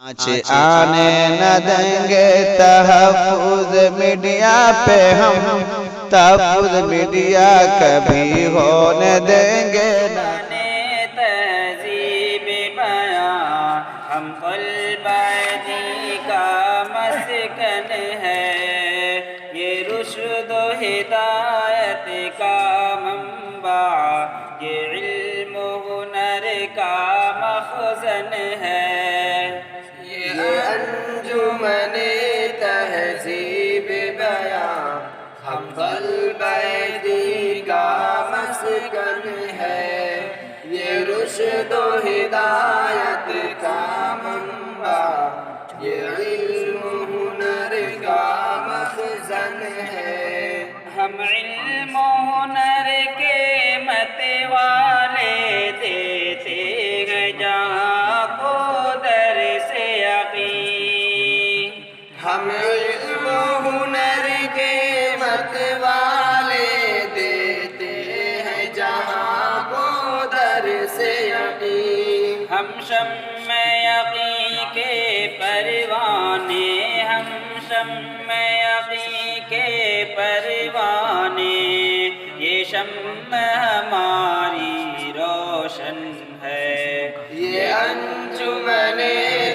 آنچ آنے نہ دیں گے تحفظ میڈیا پہ ہم، تحفظ میڈیا کبھی ہونے دیں گے نہ۔ تہذیب بیاں ہم قلبی کا مسکن ہے، یہ رشد و ہدایت کا منبع، یہ علم و ہنر کا مخزن ہے۔ یہ انجمن تہذیب بیاں ہم قلبی کا مسکن ہے، یہ رشد و ہدایت کا منبع، یہ علم و ہنر کا مخزن ہے۔ ہم علم و ہنر کے متوالے دیتے ہیں جہاں کو درس یقین، ہم علم و ہنر کے متوالے دیتے ہیں جہاں کو درس یقین۔ ہم شمع یقین کے پروانے، ہم شمع یقین کے پروانے، یہ شمع ہماری روشن ہے۔ یہ انجمن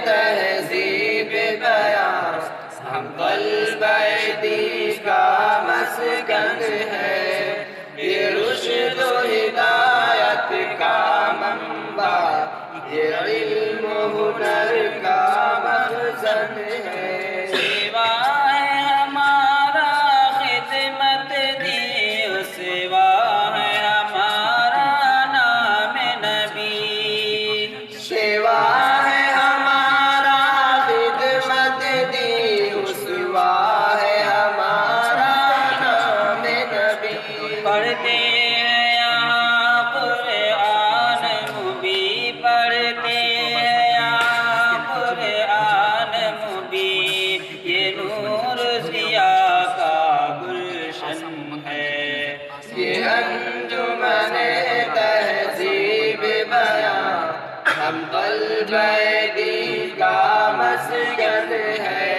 تہذیب بیاں ہم قلبی کا مسکن ہے، یہ رشد و ہدایت کا منبع، یہ علم و ہنر کا مخزن ہے۔ سیوا ہے ہمارا خدمت دی، سیوا ہے ہمارا نام نبی، سیوا ہے ہمارا خدمت دی، سیوا ہے ہمارا نام نبی۔ پڑھتے ہیں یہاں قرآن مبین، پڑھتے ہیں یہاں قرآن مبین، یہ نور ضیاء کا گلشن ہے۔ یہ انجمن تہذیب بیاں ہم قلبی کا مسکن ہے،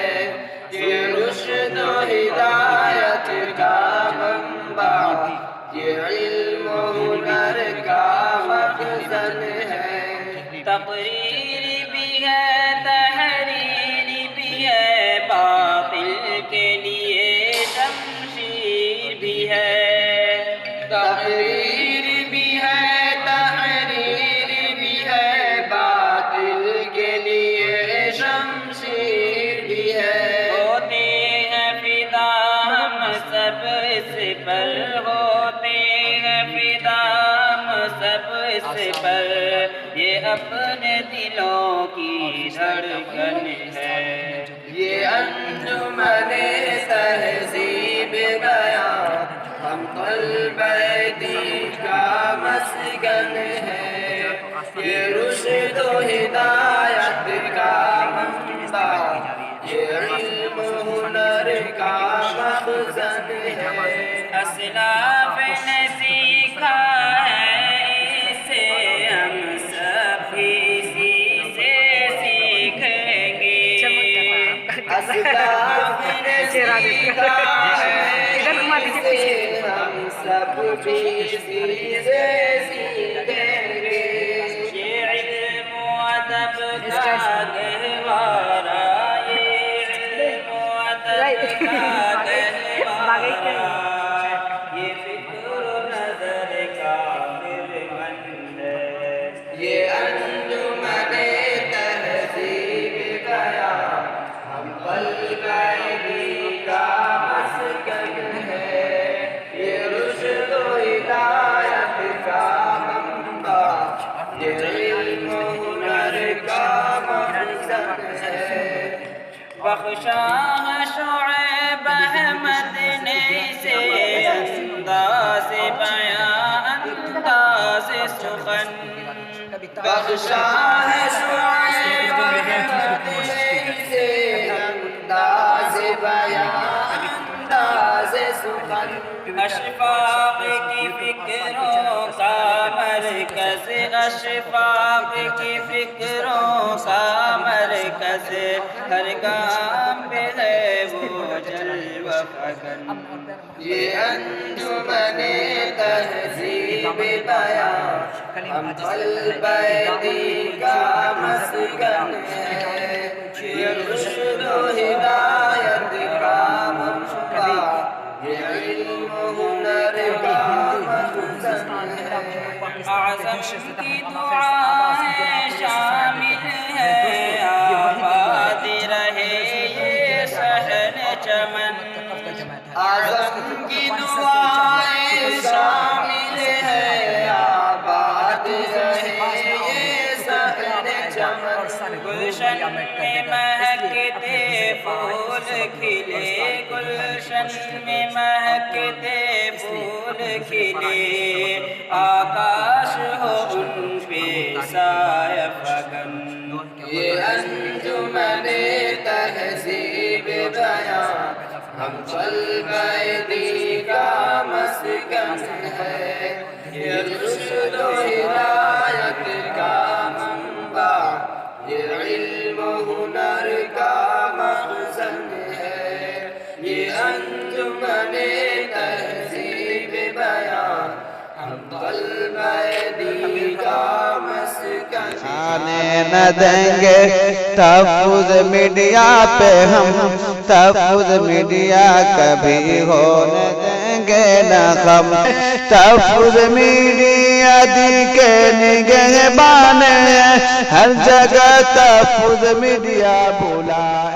یہ رشد و ہدایت کا منبع، یہ علم و ہنر کا مخزن ہے۔ تقریر بھی ہے، تحریر بھی ہے، باطل کے لیے شمشیر بھی ہے۔ تقریر بھی ہے، تحریر بھی ہے، باطل کے لیے شمشیر بھی ہے۔ ہوتے ہیں فدا ہم سب اس پر، ہوتے ہیں فدا ہم سب اس پر، یہ اپنے دلوں کی دھڑکن ہے۔ یہ انجمن تہذیب بیاں ہم قلبی کا مسکن ہے، یہ رشد و ہدایت کا منبع، یہ علم و ہنر کا مخزن ہے۔ اسلاف نے سیکھا ہے، اسے ہم سب اسی سے سیکھیں گے۔ اسلاف نے سیکھا ہے، اسے ہم سب اسی سے سیکھیں گے۔ یہ علم و ادب کا گہوارہ، یہ علم و ادب کا گہوارہ، یہ فکر و نظر کا مہربان ہے۔ یہ انجمن تہذیب بیاں ہم قلبی کا مسکن ہے، یہ رشد و ہدایت کا منبع، یہ علم و ہنر کا مخزن ہے۔ بخشا ہے شعیب احمد نے اسے انداز بیاں، انداز سخن، بخشا ہے شعیب احمد نے اسے انداز بیاں، انداز سخن، اشفاق کی فکروں کا مرکز اشفاق کی فکروں کا مرکز ہر کام پہ ہے وہ جلوہ فکن یہ انجمن تہذیب بیان ہم طلبہ دین کا مسکن ہے یہ رشد و ہدایت کا منبع یہ علم و ہنر کا مخزن ہے اعظم کی دعائیں شامل ہے آباد رہے یہ صحن چمن اعظم کی دعائیں شامل ہے آباد رہے یہ صحن چمن گلشن میں مہکتے پھول کھلے گلشن میں مہکتے پھول کھلے آکاش ہو ان پہ سایہ فکن یہ انجمن تہذیب بیان ہم طلبہ دین کا مسکن ہے یہ رشد و ہدایت کا منبع یہ علم و ہنر کا مخزن ہے یہ انجمن تہذیب بیان ہم طلبہ دین کا مسکن آنے نہ دیں گے تحفظ میڈیا پہ ہم تحفظ میڈیا کبھی ہونے دیں گے نہ ہم تحفظ میڈیا دی کے نگہبان ہر جگہ تحفظ میڈیا بلائے